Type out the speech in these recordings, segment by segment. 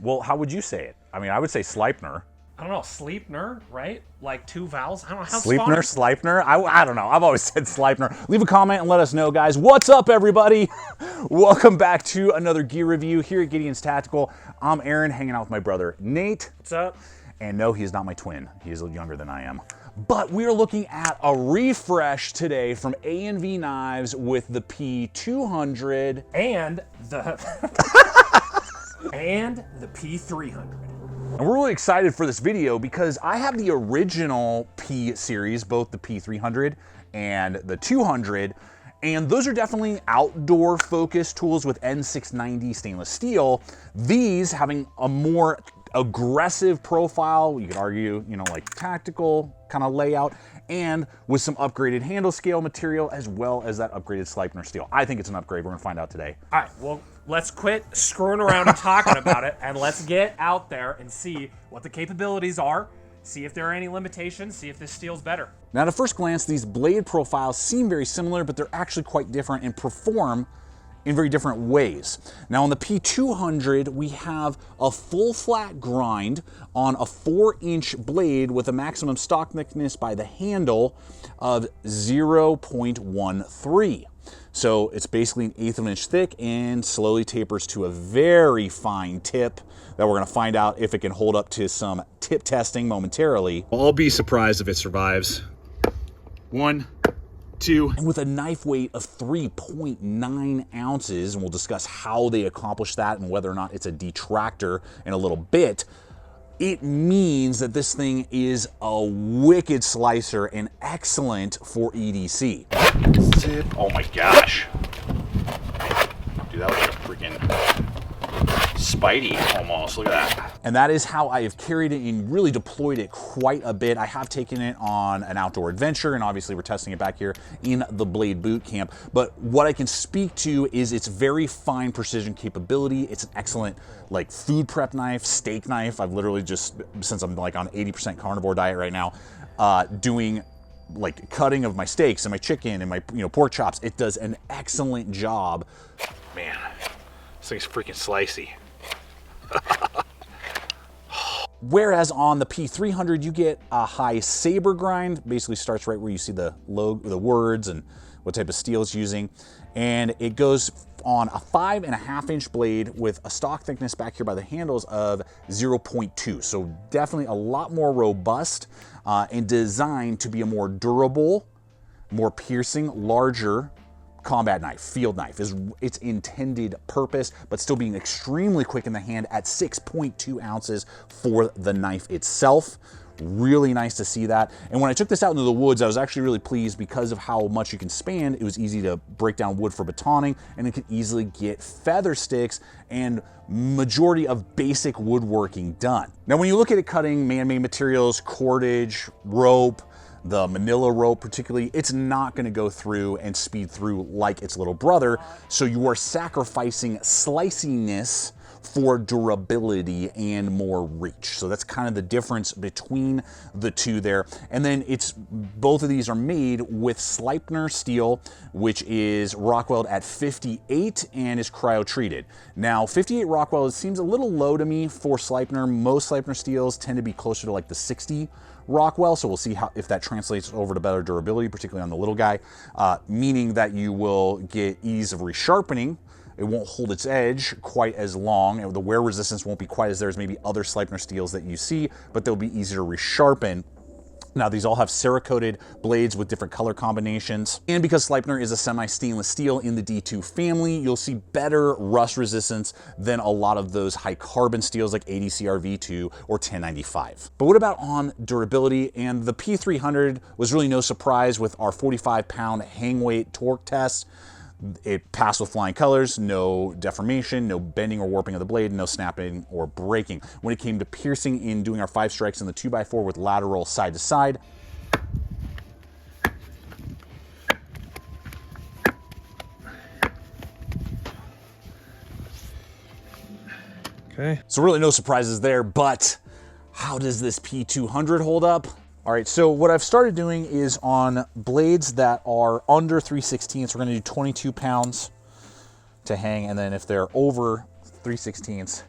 Well, how would you say it? I mean, I would say Sleipner. I don't know, Sleipner, right? Like 2 vowels? I don't know how Sleipner? I don't know. I've always said Sleipner. Leave a comment and let us know, guys. What's up, everybody? Welcome back to another gear review here at Gideonstactical. I'm Aaron, hanging out with my brother, Nate. What's up? And no, he is not my twin. He is a little younger than I am. But we're looking at a refresh today from A&V Knives with the P200. And the... and the P300. And we're really excited for this video because I have the original P series, both the P300 and the 200, and those are definitely outdoor focused tools with N690 stainless steel. These having a more aggressive profile, you could argue, you know, like tactical kind of layout, and with some upgraded handle scale material as well as that upgraded Sleipner steel. I think it's an upgrade. We're gonna find out today. All right, well, let's quit screwing around and talking about it, and let's get out there and see what the capabilities are, see if there are any limitations, see if this steel's better. Now, at a first glance, these blade profiles seem very similar, but they're actually quite different and perform in very different ways. Now on the P200, we have a full flat grind on a 4-inch blade with a maximum stock thickness by the handle of 0.13. So it's basically 1/8 of an inch thick and slowly tapers to a very fine tip that we're gonna find out if it can hold up to some tip testing momentarily. I'll be surprised if it survives. 1, 2. And with a knife weight of 3.9 ounces, and we'll discuss how they accomplish that and whether or not it's a detractor in a little bit, it means that this thing is a wicked slicer and excellent for EDC. Zip. Oh my gosh. Dude, that was a freaking Spidey almost. Look at that. And that is how I have carried it and really deployed it quite a bit. I have taken it on an outdoor adventure, and obviously we're testing it back here in the Blade Boot Camp. But what I can speak to is its very fine precision capability. It's an excellent like food prep knife, steak knife. I've literally just, since I'm like on 80% carnivore diet right now, doing like cutting of my steaks and my chicken and my pork chops. It does an excellent job. Man, this thing's freaking slicey. Whereas on the P300, you get a high saber grind. Basically starts right where you see the logo, the words, and what type of steel it's using. And it goes on a 5.5-inch blade with a stock thickness back here by the handles of 0.2. So definitely a lot more robust and designed to be a more durable, more piercing, larger combat knife, field knife is its intended purpose, but still being extremely quick in the hand at 6.2 ounces for the knife itself. Really nice to see that. And when I took this out into the woods, I was actually really pleased because of how much you can span. It was easy to break down wood for batoning, and it could easily get feather sticks and majority of basic woodworking done. Now, when you look at it cutting man-made materials, cordage, rope, the manila rope particularly, it's not gonna go through and speed through like its little brother, so you are sacrificing sliciness for durability and more reach. So that's kind of the difference between the two there. And then both of these are made with Sleipner steel, which is rock weld at 58 and is cryo treated. Now 58 rock weld seems a little low to me for Sleipner. Most Sleipner steels tend to be closer to like the 60 Rockwell, so we'll see if that translates over to better durability, particularly on the little guy, meaning that you will get ease of resharpening. It won't hold its edge quite as long, and the wear resistance won't be quite as there as maybe other Sleipner steels that you see, but they'll be easier to resharpen. Now, these all have Cerakoted blades with different color combinations. And because Sleipner is a semi-stainless steel in the D2 family, you'll see better rust resistance than a lot of those high carbon steels like ADCR V2 or 1095. But what about on durability? And the P300 was really no surprise with our 45-pound hang weight torque test. It passed with flying colors, no deformation, no bending or warping of the blade, no snapping or breaking. When it came to piercing in doing our 5 strikes in the 2x4 with lateral side to side, okay. So really no surprises there, but how does this P200 hold up? All right, so what I've started doing is on blades that are under 3/16, we're gonna do 22 pounds to hang, and then if they're over 3/16,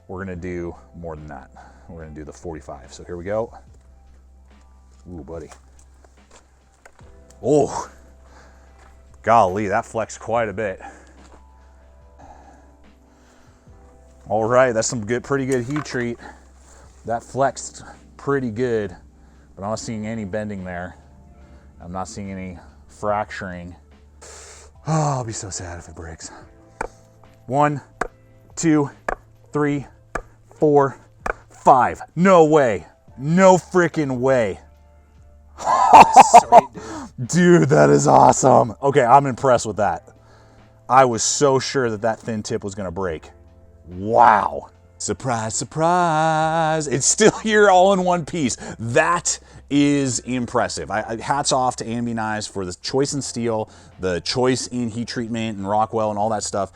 we're gonna do more than that. We're gonna do the 45. So here we go. Ooh, buddy. Oh, golly, that flexed quite a bit. All right, that's some good, pretty good heat treat. That flexed pretty good, but I'm not seeing any bending there. I'm not seeing any fracturing. Oh, I'll be so sad if it breaks. 1, 2, 3, 4, 5. No way. No freaking way. Sweet, dude. Dude, that is awesome. Okay, I'm impressed with that. I was so sure that that thin tip was gonna break. Wow. Surprise, surprise. It's still here all in one piece. That is impressive. Hats off to Gpknives for the choice in steel, the choice in heat treatment and Rockwell and all that stuff.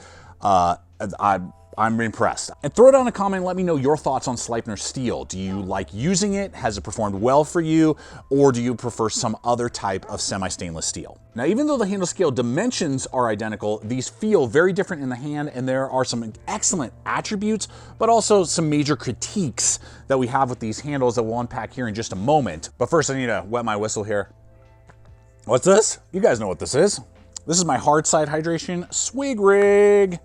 I'm impressed. And throw down a comment and let me know your thoughts on Sleipner steel. Do you like using it? Has it performed well for you? Or do you prefer some other type of semi-stainless steel? Now, even though the handle scale dimensions are identical, these feel very different in the hand, and there are some excellent attributes, but also some major critiques that we have with these handles that we'll unpack here in just a moment. But first, I need to wet my whistle here. What's this? You guys know what this is. This is my Hardside hydration Swig rig.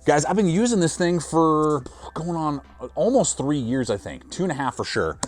Guys, I've been using this thing for going on almost 3 years, I think. 2.5 for sure.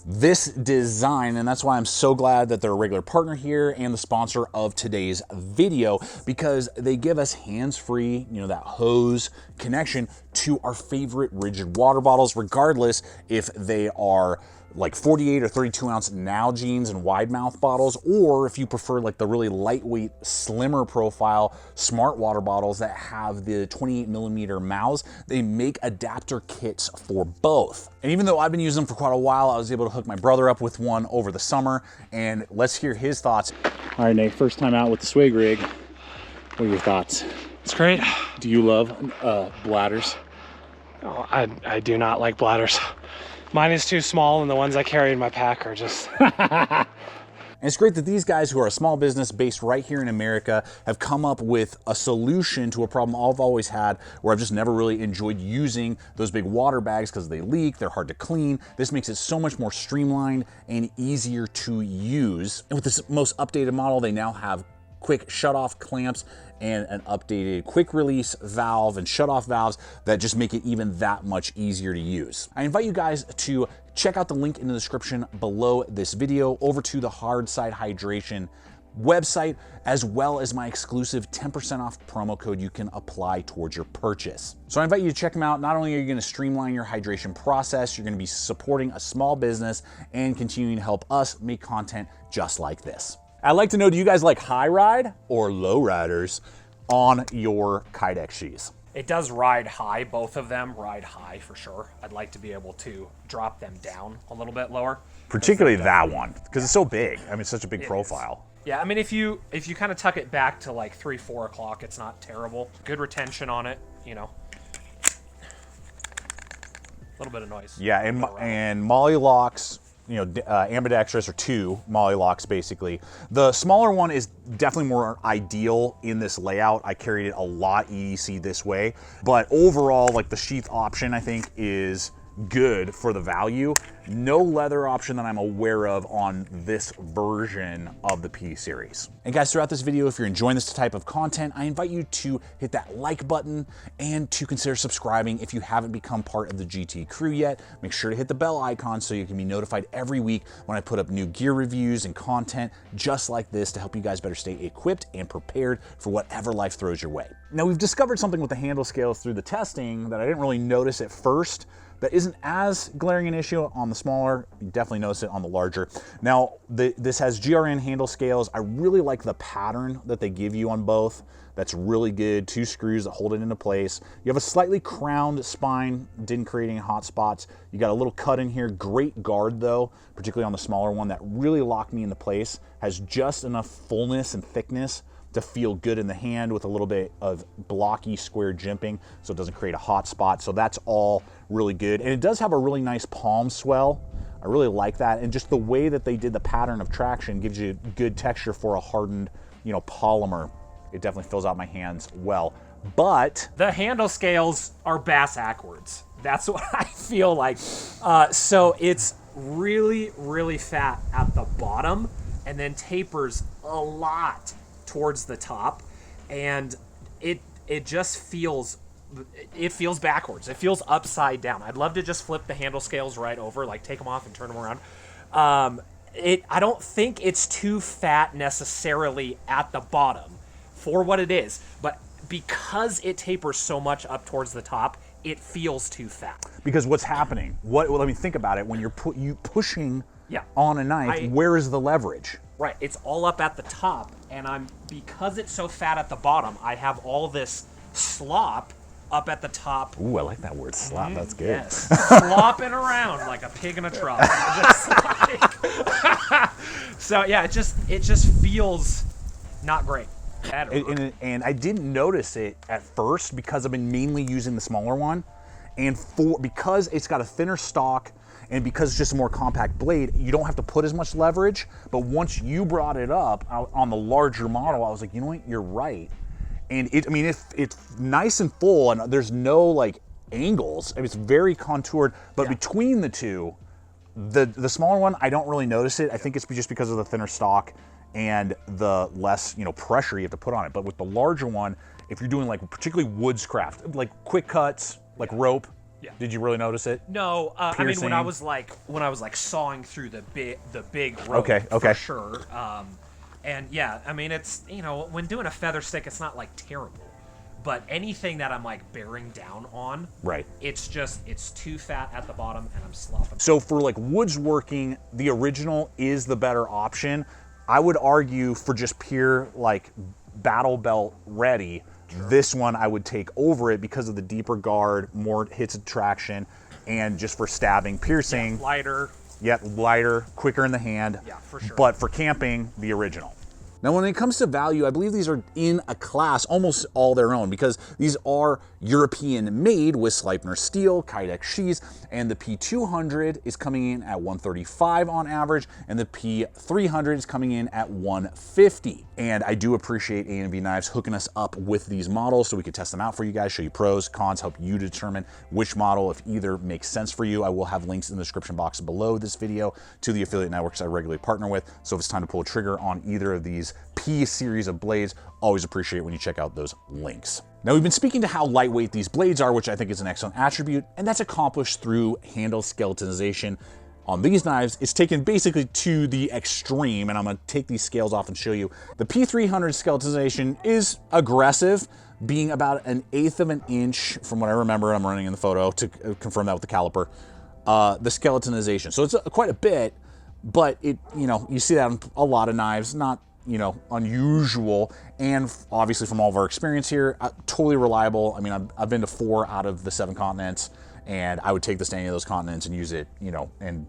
This design, and that's why I'm so glad that they're a regular partner here and the sponsor of today's video, because they give us hands-free, you know, that hose connection to our favorite rigid water bottles, regardless if they are like 48 or 32 ounce Nalgene's and wide mouth bottles, or if you prefer like the really lightweight, slimmer profile smart water bottles that have the 28 millimeter mouths. They make adapter kits for both. And even though I've been using them for quite a while, I was able to hook my brother up with one over the summer, and let's hear his thoughts. All right, Nate, first time out with the Swig rig. What are your thoughts? It's great. Do you love bladders? Oh, I do not like bladders. Mine is too small, and the ones I carry in my pack are just... And it's great that these guys, who are a small business based right here in America, have come up with a solution to a problem I've always had, where I've just never really enjoyed using those big water bags because they leak, they're hard to clean. This makes it so much more streamlined and easier to use. And with this most updated model, they now have quick shut-off clamps and an updated quick release valve and shut-off valves that just make it even that much easier to use. I invite you guys to check out the link in the description below this video over to the Hardside Hydration website, as well as my exclusive 10% off promo code you can apply towards your purchase. So I invite you to check them out. Not only are you going to streamline your hydration process, you're going to be supporting a small business and continuing to help us make content just like this. I'd like to know, do you guys like high ride or low riders on your Bladehq sheaths? It does ride high. Both of them ride high for sure. I'd like to be able to drop them down a little bit lower. Particularly that one, because it's so big. I mean, it's such a big profile. Yeah, I mean, if you kind of tuck it back to like 3, 4 o'clock, it's not terrible. Good retention on it, you know. A little bit of noise. Yeah, and Molly locks, you know, ambidextrous, or 2 Molly locks basically. The smaller one is definitely more ideal in this layout. I carried it a lot EDC this way, but overall, like, the sheath option I think is good for the value. No leather option that I'm aware of on this version of the P series. And guys, throughout this video, if you're enjoying this type of content, I invite you to hit that like button and to consider subscribing if you haven't become part of the GT crew yet. Make sure to hit the bell icon so you can be notified every week when I put up new gear reviews and content just like this to help you guys better stay equipped and prepared for whatever life throws your way. Now, we've discovered something with the handle scales through the testing that I didn't really notice at first, that isn't as glaring an issue on the smaller. You definitely notice it on the larger. Now, this has GRN handle scales. I really like the pattern that they give you on both. That's really good. 2 screws that hold it into place. You have a slightly crowned spine, didn't create any hot spots. You got a little cut in here. Great guard though, particularly on the smaller one, that really locked me into place. Has just enough fullness and thickness to feel good in the hand with a little bit of blocky square jimping so it doesn't create a hot spot. So that's all really good. And it does have a really nice palm swell. I really like that. And just the way that they did the pattern of traction gives you good texture for a hardened, you know, polymer. It definitely fills out my hands well. But the handle scales are Bass Ackwards. That's what I feel like. So it's really, really fat at the bottom and then tapers a lot towards the top. And it just feels, it feels backwards. It feels upside down. I'd love to just flip the handle scales right over, like take them off and turn them around. I don't think it's too fat necessarily at the bottom for what it is, but because it tapers so much up towards the top, it feels too fat. Because what's happening? Well, let me think about it. When you're pushing on a knife, where is the leverage? Right, it's all up at the top, and because it's so fat at the bottom, I have all this slop up at the top. Ooh, I like that word, slop. That's good. Yes, slopping around like a pig in a trough. So yeah, it just feels not great. And I didn't notice it at first because I've been mainly using the smaller one, and because it's got a thinner stock and because it's just a more compact blade, you don't have to put as much leverage. But once you brought it up on the larger model, I was like, you know what, you're right. And it's nice and full, and there's no like angles. I mean, it's very contoured. But between the two, the smaller one, I don't really notice it. I think it's just because of the thinner stock and the less, pressure you have to put on it. But with the larger one, if you're doing like particularly woodscraft, like quick cuts, like rope, did you really notice it? No, I mean when I was like sawing through the big rope, for sure. And yeah, I mean it's when doing a feather stick, it's not like terrible, but anything that I'm like bearing down on, it's too fat at the bottom and I'm slopping. So for like woodsworking, the original is the better option. I would argue for just pure like battle belt ready, this one I would take over it because of the deeper guard, more hits of traction, and just for stabbing, piercing. Lighter. Yeah, lighter, quicker in the hand. Yeah, for sure. But for camping, the original. Now, when it comes to value, I believe these are in a class almost all their own because these are European made with Sleipner steel, Bladehq sheaths, and the P200 is coming in at $135 on average, and the P300 is coming in at $150. And I do appreciate A&V Knives hooking us up with these models so we could test them out for you guys, show you pros, cons, help you determine which model, if either, makes sense for you. I will have links in the description box below this video to the affiliate networks I regularly partner with. So if it's time to pull a trigger on either of these P series of blades, always appreciate when you check out those links. Now, we've been speaking to how lightweight these blades are, which I think is an excellent attribute, and that's accomplished through handle skeletonization. On these knives, it's taken basically to the extreme, and I'm gonna take these scales off and show you. The P300 skeletonization is aggressive, being about 1/8 of an inch, from what I remember. I'm running in the photo to confirm that with the caliper. The skeletonization, so it's quite a bit, but you see that on a lot of knives, not unusual, and obviously from all of our experience here, totally reliable. I mean, I've been to 4 out of the 7 continents, and I would take this to any of those continents and use it, and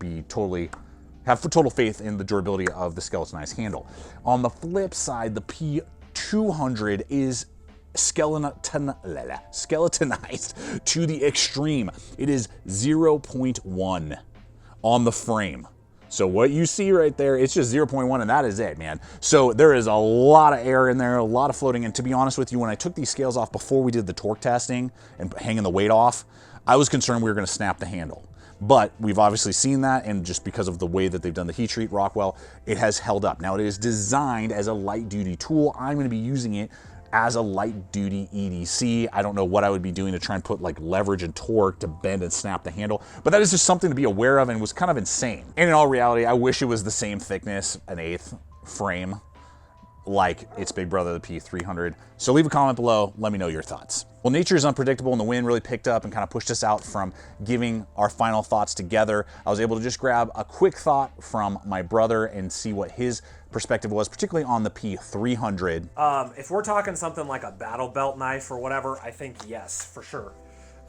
have total faith in the durability of the skeletonized handle. On the flip side, the P200 is skeletonized to the extreme. It is 0.1 on the frame. So what you see right there, it's just 0.1, and that is it, man. So there is a lot of air in there, a lot of floating. And to be honest with you, when I took these scales off before we did the torque testing and hanging the weight off, I was concerned we were gonna snap the handle. But we've obviously seen that, and just because of the way that they've done the heat treat Rockwell, it has held up. Now, it is designed as a light duty tool. I'm gonna be using it as a light duty EDC. I don't know what I would be doing to try and put like leverage and torque to bend and snap the handle, but that is just something to be aware of and was kind of insane. And in all reality, I wish it was the same thickness, 1/8 frame, like its big brother, the P300. So leave a comment below, let me know your thoughts. Well, nature is unpredictable, and the wind really picked up and kind of pushed us out from giving our final thoughts together. I was able to just grab a quick thought from my brother and see what his perspective was, particularly on the P300. If we're talking something like a battle belt knife or whatever, I think yes, for sure.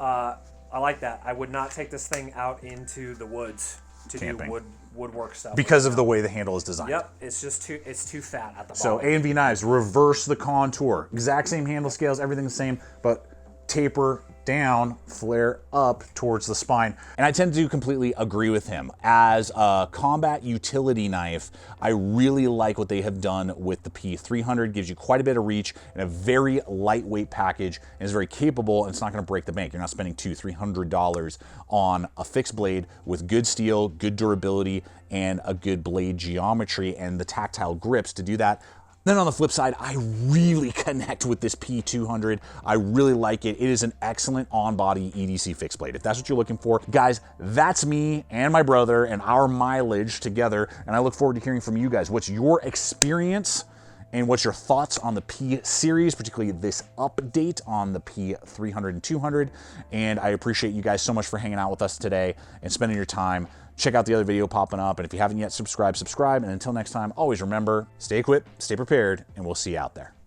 I like that. I would not take this thing out into the woods to camping. Do woodwork stuff. Because of the way the handle is designed. Yep, it's just too fat at the bottom. So A&V Knives, reverse the contour. Exact same handle scales, everything the same, but taper down, flare up towards the spine. And I tend to completely agree with him. As a combat utility knife, I really like what they have done with the P300. Gives you quite a bit of reach and a very lightweight package, and is very capable, and it's not gonna break the bank. You're not spending $200-300 on a fixed blade with good steel, good durability, and a good blade geometry and the tactile grips to do that. Then on the flip side, I really connect with this P200. I really like it. It is an excellent on-body EDC fixed blade. If that's what you're looking for, guys, that's me and my brother and our mileage together, and I look forward to hearing from you guys. What's your experience and what's your thoughts on the P series, particularly this update on the P300 and 200? And I appreciate you guys so much for hanging out with us today and spending your time. Check out the other video popping up, and if you haven't yet, subscribe. And until next time, always remember, stay equipped, stay prepared, and we'll see you out there.